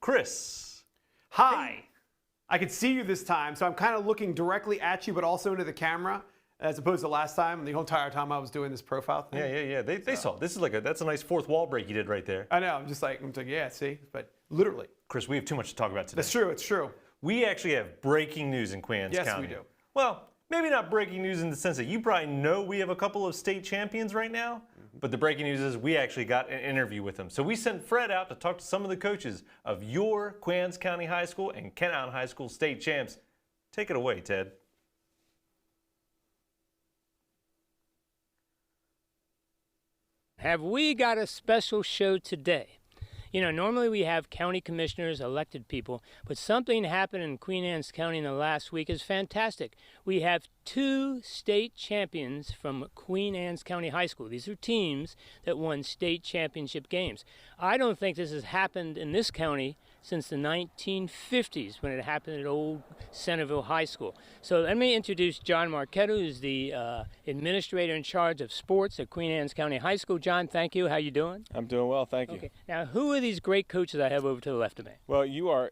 Chris. Hi. I can see you this time, so I'm kind of looking directly at you, but also into the camera, as opposed to last time, the whole entire time I was doing this profile thing. Yeah. They saw it. This is that's a nice fourth wall break you did right there. I know. I'm just like, yeah, see? But literally. Chris, we have too much to talk about today. That's true. It's true. We actually have breaking news in Queen Anne's County. Yes, we do. Well, maybe not breaking news in the sense that you probably know we have a couple of state champions right now, but the breaking news is we actually got an interview with them. So we sent Fred out to talk to some of the coaches of your Queen Anne's County High School and Kent Island High School state champs. Take it away, Ted. Have we got a special show today? You know, normally we have county commissioners, elected people, but something happened in Queen Anne's County in the last week is fantastic. We have 2 state champions from Queen Anne's County High School. These are teams that won state championship games. I don't think this has happened in this county since the 1950s when it happened at old Centerville High School. So let me introduce John Marquetto, who's the administrator in charge of sports at Queen Anne's County High School. John, thank you. How you doing? I'm doing well, thank you. Okay. Now, who are these great coaches I have over to the left of me? Well, you are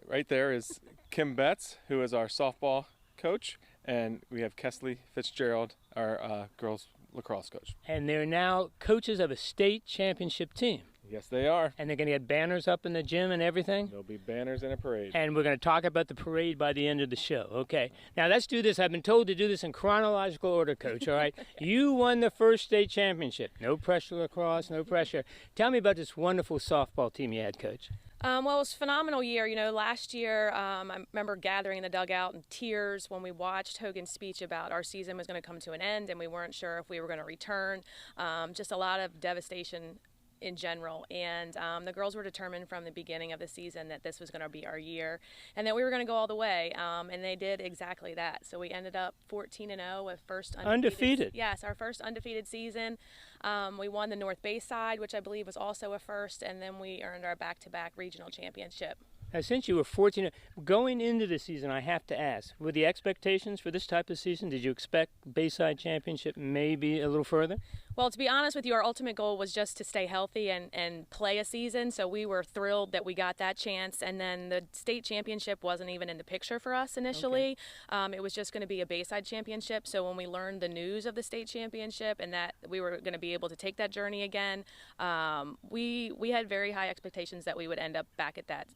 right there is Kim Betts, who is our softball coach, and we have Kesley Fitzgerald, our girls lacrosse coach. And they're now coaches of a state championship team. Yes, they are. And they're going to get banners up in the gym and everything? There'll be banners and a parade. And we're going to talk about the parade by the end of the show. Okay. Now, let's do this. I've been told to do this in chronological order, Coach, all right? You won the first state championship. No pressure lacrosse, no pressure. Tell me about this wonderful softball team you had, Coach. Well, it was a phenomenal year. You know, last year I remember gathering in the dugout in tears when we watched Hogan's speech about our season was going to come to an end and we weren't sure if we were going to return. Just a lot of devastation in general, and the girls were determined from the beginning of the season that this was going to be our year and that we were going to go all the way, and they did exactly that. So we ended up 14-0 with first undefeated. Yes, our first undefeated season. We won the North Bay side, which I believe was also a first, and then we earned our back-to-back regional championship. Now, since you were 14, going into the season, I have to ask, were the expectations for this type of season, did you expect Bayside Championship maybe a little further? Well, to be honest with you, our ultimate goal was just to stay healthy and play a season, so we were thrilled that we got that chance. And then the state championship wasn't even in the picture for us initially. Okay. It was just going to be a Bayside Championship, so when we learned the news of the state championship and that we were going to be able to take that journey again, we had very high expectations that we would end up back at that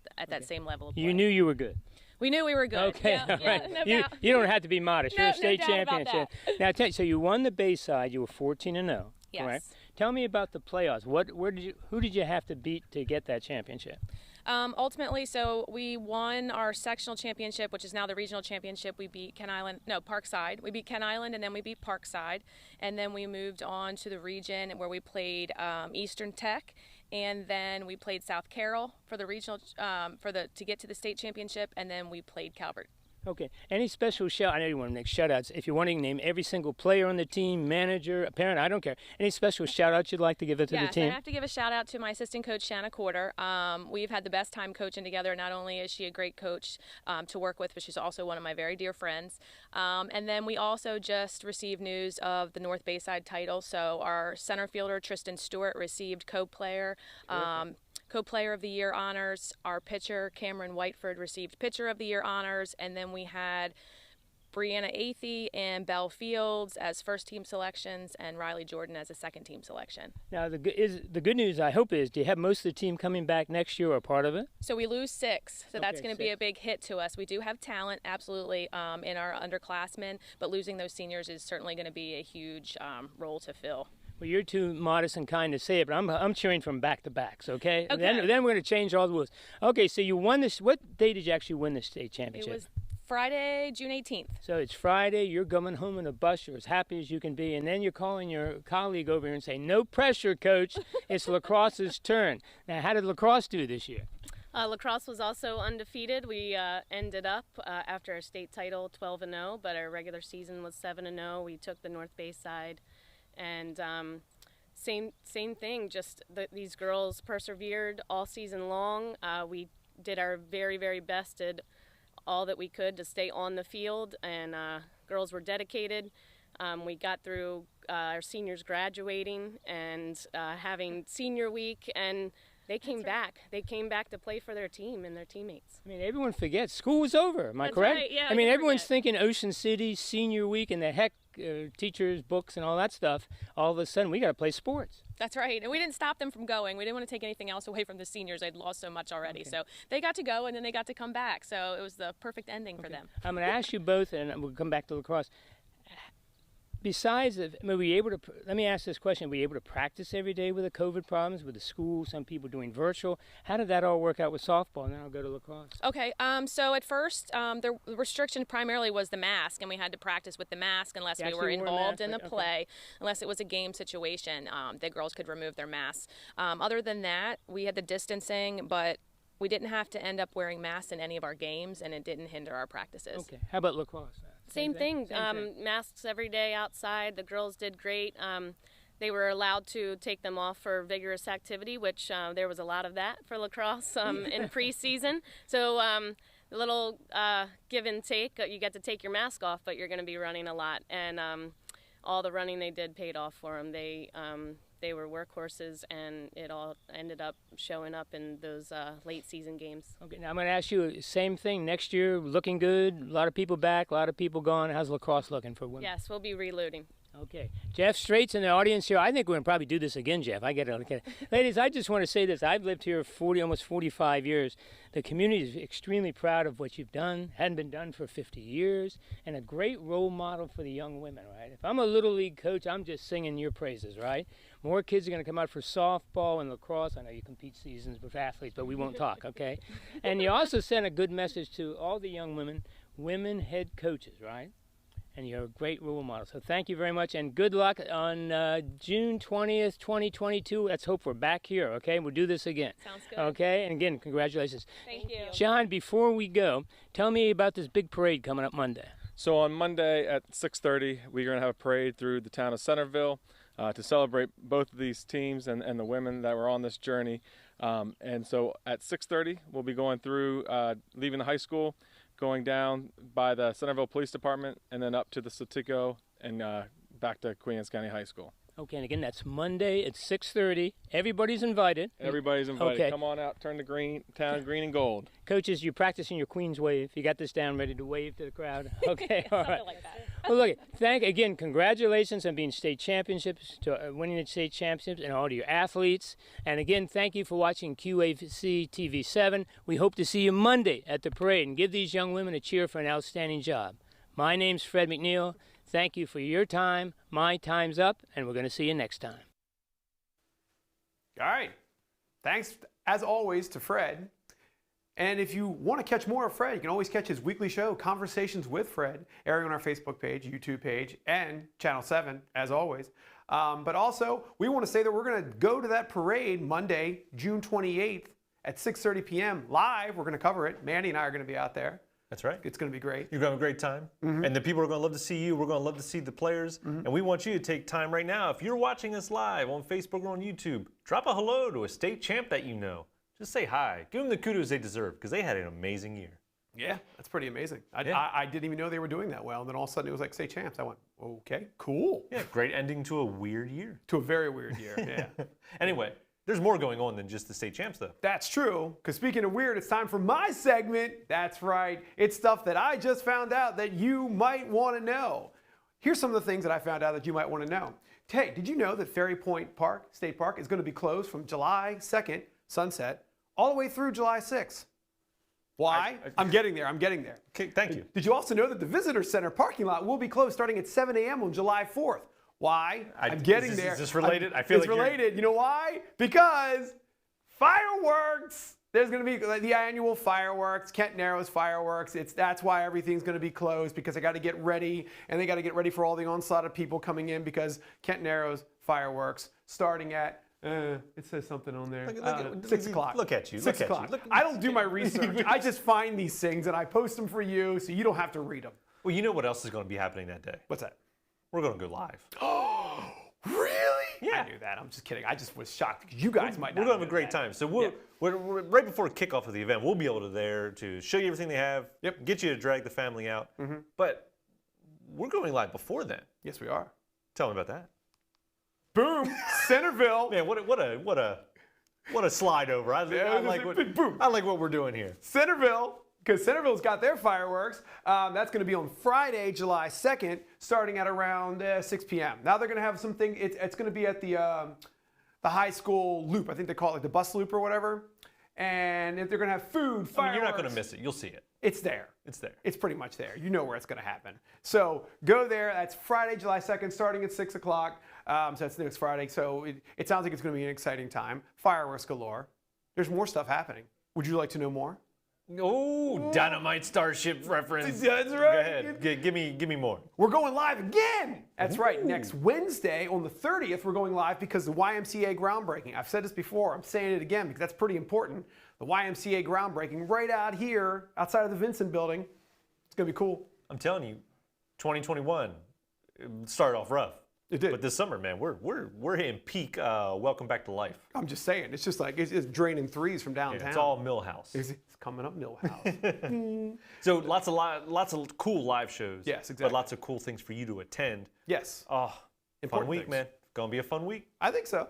same level of play. You knew you were good. We knew we were good. Okay, yeah, all right. No you don't have to be modest. You're a state no championship. Now, so you won the Bayside. You were 14-0. Yes. Right? Tell me about the playoffs. Who did you have to beat to get that championship? Ultimately, so we won our sectional championship, which is now the regional championship. We beat Parkside. We beat Kent Island, and then we beat Parkside, and then we moved on to the region where we played Eastern Tech. And then we played South Carroll for the regional, to get to the state championship, and then we played Calvert. Okay. Any special shout? I know you want to make shout-outs. If you want to name every single player on the team, manager, a parent, I don't care. Any special shout-outs you'd like to give it to the team? Yes, I have to give a shout-out to my assistant coach, Shanna Corder. We've had the best time coaching together. Not only is she a great coach to work with, but she's also one of my very dear friends. And then we also just received news of the North Bayside title. So our center fielder, Tristan Stewart, received co-player of the Year honors. Our pitcher, Cameron Whiteford, received Pitcher of the Year honors. And then we had Brianna Athey and Belle Fields as first-team selections and Riley Jordan as a second-team selection. Now, the good news, I hope, is do you have most of the team coming back next year or part of it? So we lose 6, so that's going to be a 6. big hit to us. We do have talent, absolutely, in our underclassmen, but losing those seniors is certainly going to be a huge role to fill. Well, you're too modest and kind to say it, but I'm cheering from back-to-backs, okay? Okay. Then we're going to change all the rules. Okay, so you won this. What day did you actually win the state championship? It was Friday, June 18th. So it's Friday, you're going home in a bus, you're as happy as you can be, and then you're calling your colleague over here and saying, no pressure, Coach, it's Lacrosse's turn. Now, how did Lacrosse do this year? Lacrosse was also undefeated. We ended up, after our state title, 12-0, but our regular season was 7-0. We took the North Bay side. And same thing, just these girls persevered all season long. We did our very, very best, did all that we could to stay on the field, and girls were dedicated. We got through our seniors graduating and having senior week, and They came back. They came back to play for their team and their teammates. I mean, everyone forgets school was over. Am I That's correct? right, yeah, I mean, you everyone's forget. thinking Ocean City, senior week, and the heck, teachers, books, and all that stuff. All of a sudden, we got to play sports. That's right. And we didn't stop them from going. We didn't want to take anything else away from the seniors. They'd lost so much already. So they got to go, and then they got to come back. So it was the perfect ending for them. I'm going to ask you both, and we'll come back to lacrosse. Besides, were we able to? Let me ask this question: were we able to practice every day with the COVID problems with the school? Some people doing virtual. How did that all work out with softball? And then I'll go to lacrosse. Okay, so at first, the restriction primarily was the mask, and we had to practice with the mask unless You we were actually wore a involved mask, in the right? Okay. play, unless it was a game situation. The girls could remove their masks. Other than that, we had the distancing, but we didn't have to end up wearing masks in any of our games, and it didn't hinder our practices. Okay. How about lacrosse? Same thing. Same thing. Masks every day outside. The girls did great. They were allowed to take them off for vigorous activity, which there was a lot of that for lacrosse in preseason. So a little give and take. You get to take your mask off, but you're going to be running a lot. And all the running they did paid off for them. They were workhorses, and it all ended up showing up in those late season games. Okay, now I'm going to ask you same thing next year. Looking good. A lot of people back. A lot of people gone. How's lacrosse looking for women? Yes, we'll be reloading. Okay, Jeff Straight's in the audience here. I think we're going to probably do this again, Jeff. I get it. Okay. Ladies, I just want to say this. I've lived here almost 45 years. The community is extremely proud of what you've done. Hadn't been done for 50 years, and a great role model for the young women, right? If I'm a Little League coach, I'm just singing your praises, right? More kids are going to come out for softball and lacrosse. I know you compete seasons with athletes, but we won't talk, okay? And you also sent a good message to all the young women head coaches, right? And you're a great role model. So thank you very much, and good luck on June 20th, 2022. Let's hope we're back here, okay? We'll do this again. Sounds good. Okay, and again, congratulations. Thank you. John, before we go, tell me about this big parade coming up Monday. So on Monday at 6:30, we're going to have a parade through the town of Centerville to celebrate both of these teams and the women that were on this journey. And so at 6:30, we'll be going through, leaving the high school, going down by the Centerville Police Department, and then up to the Satico and back to Queen Anne's County High School. Okay, and again, that's Monday at 6:30. Everybody's invited. Everybody's invited. Okay. Come on out, turn the town green and gold. Coaches, you're practicing your Queen's wave. You got this down, ready to wave to the crowd. Okay, all right. Something like that. Well, look, again, congratulations on being state championships, to winning the state championships, and all of your athletes. And again, thank you for watching QAC TV 7. We hope to see you Monday at the parade, and give these young women a cheer for an outstanding job. My name's Fred McNeil. Thank you for your time. My time's up, and we're going to see you next time. All right. Thanks, as always, to Fred. And if you want to catch more of Fred, you can always catch his weekly show, Conversations with Fred, airing on our Facebook page, YouTube page, and Channel 7, as always. But also, we want to say that we're going to go to that parade Monday, June 28th at 6:30 p.m. live. We're going to cover it. Mandy and I are going to be out there. That's right. It's going to be great. You're going to have a great time. And the people are going to love to see you. We're going to love to see the players. And we want you to take time right now. If you're watching us live on Facebook or on YouTube, drop a hello to a state champ that you know. Just say hi. Give them the kudos they deserve, because they had an amazing year. Yeah, that's pretty amazing. I didn't even know they were doing that well. And then all of a sudden it was like state champs. I went, okay, cool. Yeah, great ending to a weird year. To a very weird year, yeah. Anyway, there's more going on than just the state champs, though. That's true, because speaking of weird, it's time for my segment. That's right. It's stuff that I just found out that you might want to know. Here's some of the things that I found out that you might want to know. Hey, did you know that Ferry Point Park, State Park, is going to be closed from July 2nd, sunset, all the way through July 6th? Why? I'm getting there. Okay, thank you. Did you also know that the Visitor Center parking lot will be closed starting at 7 a.m. on July 4th? Why? I'm getting there. Is this related? I feel it's like related. You know why? Because fireworks. There's going to be the annual fireworks, Kent Narrows fireworks. That's why everything's going to be closed, because they got to get ready, and they got to get ready for all the onslaught of people coming in, because Kent Narrows fireworks starting at it says something on there. 6 o'clock. Look at you. 6 o'clock. I don't do my research. I just find these things and I post them for you, so you don't have to read them. Well, you know what else is going to be happening that day? What's that? We're going to go live. Oh, really? Yeah. I knew that. I'm just kidding. I just was shocked because you guys might not. We're going to have a know great that. time. So we're right before kickoff of the event, we'll be able to show you everything they have, get you to drag the family out. But we're going live before then. Yes, we are. Tell me about that. Boom, Centerville. Man, what a What a slide over. I like what we're doing here. Centerville, because Centerville's got their fireworks. That's going to be on Friday, July 2nd, starting at around 6 p.m. Now they're going to have something. It's going to be at the high school loop. I think they call it like the bus loop or whatever. And if they're going to have food, fireworks. I mean, you're not going to miss it. You'll see it. It's there. It's there. It's pretty much there. You know where it's going to happen. So go there. That's Friday, July 2nd, starting at 6 o'clock. So that's next Friday. So it sounds like it's going to be an exciting time. Fireworks galore. There's more stuff happening. Would you like to know more? Oh, Dynamite Starship reference. That's right. Go ahead. Give me more. We're going live again. That's right. Next Wednesday on the 30th, we're going live because the YMCA groundbreaking. I've said this before. I'm saying it again because that's pretty important. The YMCA groundbreaking right out here outside of the Vincent building. It's going to be cool. I'm telling you, 2021 started off rough. It did. But this summer, man, we're hitting peak welcome back to life. I'm just saying. It's just like it's draining threes from downtown. Yeah, it's all Millhouse. It's coming up Millhouse. So lots of cool live shows. Yes, exactly. But lots of cool things for you to attend. Yes. Oh, Important fun week, things. man. Gonna be a fun week. I think so.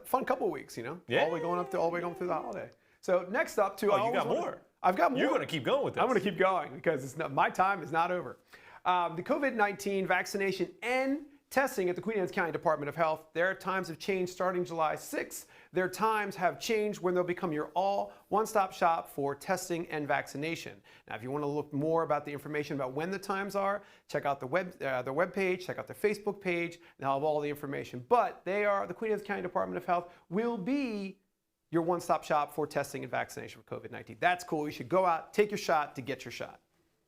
Fun couple of weeks, you know. Yeah. All the way going through the holiday. So next up to Oh, you got more. I've got more. You're gonna keep going with this. I'm gonna keep going because my time is not over. The COVID-19 vaccination and testing at the Queen Anne's County Department of Health, their times have changed starting July 6th. Their times have changed when they'll become your all one-stop shop for testing and vaccination. Now, if you want to look more about the information about when the times are, check out their webpage, check out their Facebook page, they'll have all the information. But the Queen Anne's County Department of Health will be your one-stop shop for testing and vaccination for COVID-19. That's cool. You should go out, take your shot to get your shot.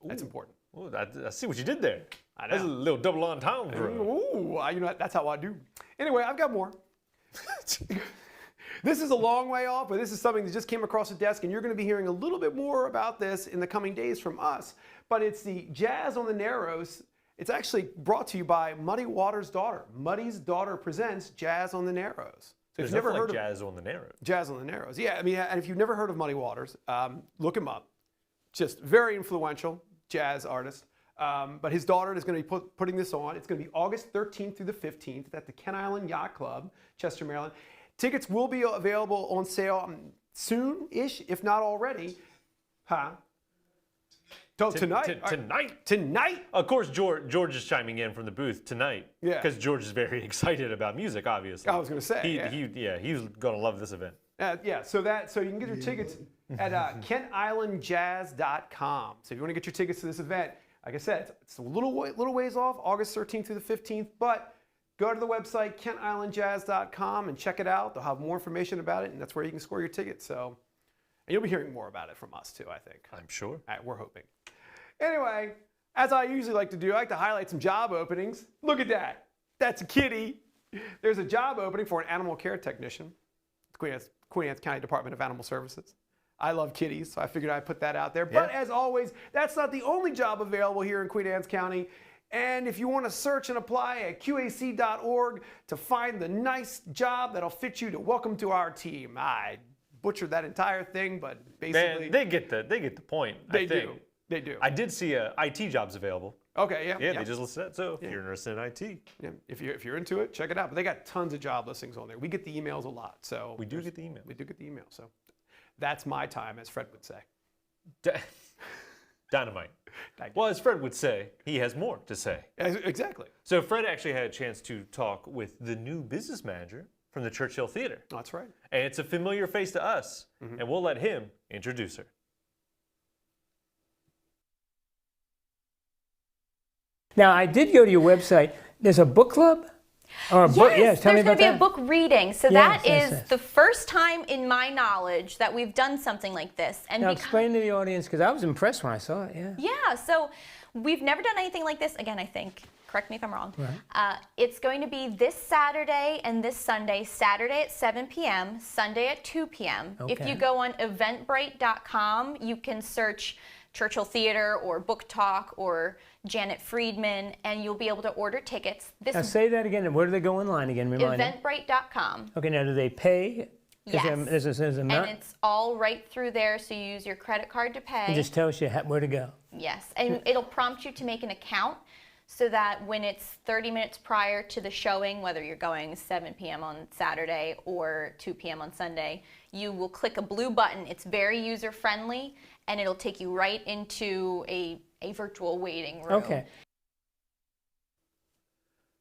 That's important. Ooh, I see what you did there. I know. That's a little double entendre. Ooh, you know, that's how I do. Anyway, I've got more. This is a long way off, but this is something that just came across the desk, and you're going to be hearing a little bit more about this in the coming days from us. But it's the Jazz on the Narrows. It's actually brought to you by Muddy Waters' daughter. Muddy's daughter presents Jazz on the Narrows. So There's nothing like Jazz on the Narrows. Jazz on the Narrows. Yeah, I mean, and if you've never heard of Muddy Waters, look him up. Just very influential jazz artist. But his daughter is going to be putting this on. It's going to be August 13th through the 15th at the Kent Island Yacht Club, Chester, Maryland. Tickets will be available on sale soon-ish, if not already. Huh? Tonight? Tonight? Of course, George is chiming in from the booth tonight. Yeah. Because George is very excited about music, obviously. I was going to say, he's going to love this event. So you can get your tickets at KentIslandJazz.com. So if you want to get your tickets to this event, like I said, it's a little ways off, August 13th through the 15th, but go to the website, KentIslandJazz.com, and check it out. They'll have more information about it, and that's where you can score your tickets. So, and you'll be hearing more about it from us, too, I think. I'm sure. We're hoping. Anyway, as I usually like to do, I like to highlight some job openings. Look at that. That's a kitty. There's a job opening for an animal care technician at the Queen Anne's County Department of Animal Services. I love kitties, so I figured I'd put that out there. Yeah. But as always, that's not the only job available here in Queen Anne's County. And if you want to search and apply at QAC.org to find the nice job that'll fit you, to welcome to our team. I butchered that entire thing, but basically... Man, they get the point, I think. They do. I did see IT jobs available. Okay, yeah. Yeah, they just listed that. So if you're interested in IT. Yeah, if you're into it, check it out. But they got tons of job listings on there. We get the emails a lot. So We do get the email. We do get the email. So that's my time, as Fred would say. Dynamite. Well, as Fred would say, he has more to say. Exactly. So Fred actually had a chance to talk with the new business manager from the Churchill Theater. That's right. And it's a familiar face to us, and we'll let him introduce her. Now, I did go to your website. There's a book club? Or a book? Yes, tell me about there's going to be that. a book reading. So Yes, that yes, is yes. the first time in my knowledge that we've done something like this. And Now, explain to the audience, because I was impressed when I saw it, yeah. yeah, so we've never done anything like this. Again, I think, correct me if I'm wrong. Right. It's going to be this Saturday and this Sunday. Saturday at 7 p.m., Sunday at 2 p.m. If Okay. you go on eventbrite.com, you can search Churchill Theater or Book Talk or Janet Friedman, and you'll be able to order tickets. Now, say that again. Where do they go online again? Remind me. Eventbrite.com. Okay, now, do they pay? Yes. There's a And amount? it's all right through there, so you use your credit card to pay. It just tells you where to go. Yes, and it'll prompt you to make an account. so that when it's 30 minutes prior to the showing, whether you're going 7 p.m. on Saturday or 2 p.m. on Sunday, you will click a blue button. It's very user-friendly, and it'll take you right into a virtual waiting room. Okay.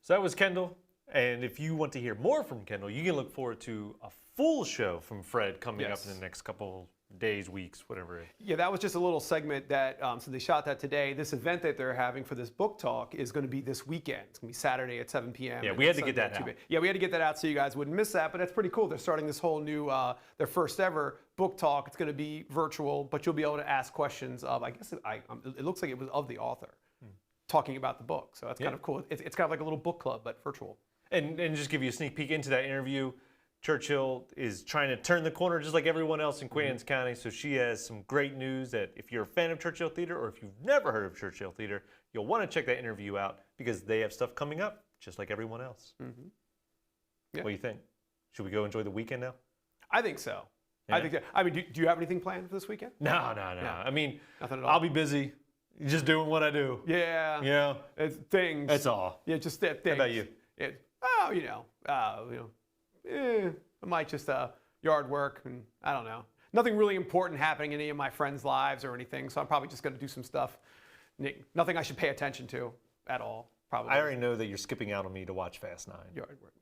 So that was Kendall. And if you want to hear more from Kendall, you can look forward to a full show from Fred coming up in the next couple days, weeks, whatever. Yeah, that was just a little segment that, so they shot that today. This event that they're having for this book talk is going to be this weekend. It's going to be Saturday at 7 p.m. Yeah, we had to get that out. Yeah, we had to get that out so you guys wouldn't miss that, but that's pretty cool. They're starting this whole new, their first ever book talk. It's going to be virtual, but you'll be able to ask questions of, I guess, it looks like it was of the author talking about the book. So that's kind of cool. It's kind of like a little book club, but virtual. And just give you a sneak peek into that interview, Churchill is trying to turn the corner just like everyone else in Queen Anne's County. So she has some great news that if you're a fan of Churchill Theater or if you've never heard of Churchill Theater, you'll want to check that interview out because they have stuff coming up just like everyone else. Yeah. What do you think? Should we go enjoy the weekend now? I think so. Yeah. I think. I mean, do you have anything planned for this weekend? No. Yeah. I mean, Nothing at all. I'll be busy just doing what I do. Yeah. Yeah. It's things. That's all. Yeah, just that things. How about you? I might just yard work and I don't know. Nothing really important happening in any of my friends' lives or anything, so I'm probably just going to do some stuff. Nothing I should pay attention to at all, probably. I already know that you're skipping out on me to watch Fast 9. Yard work.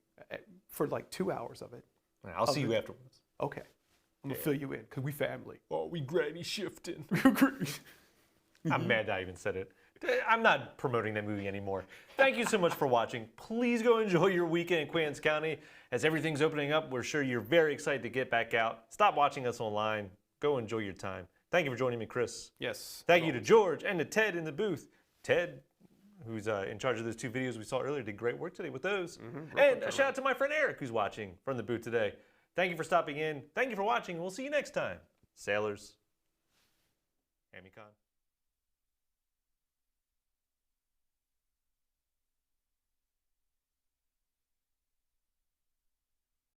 For like 2 hours of it. I'll see you afterwards. Okay. I'm going to fill you in because we family. Oh, we granny shifting. I'm mad that I even said it. I'm not promoting that movie anymore. Thank you so much for watching. Please go enjoy your weekend in Queen Anne's County. As everything's opening up, we're sure you're very excited to get back out. Stop watching us online. Go enjoy your time. Thank you for joining me, Chris. Yes. Thank you to George and to Ted in the booth. Ted, who's in charge of those 2 videos we saw earlier, did great work today with those. And a shout out to my friend Eric, who's watching from the booth today. Thank you for stopping in. Thank you for watching. We'll see you next time. Sailors. Amicon.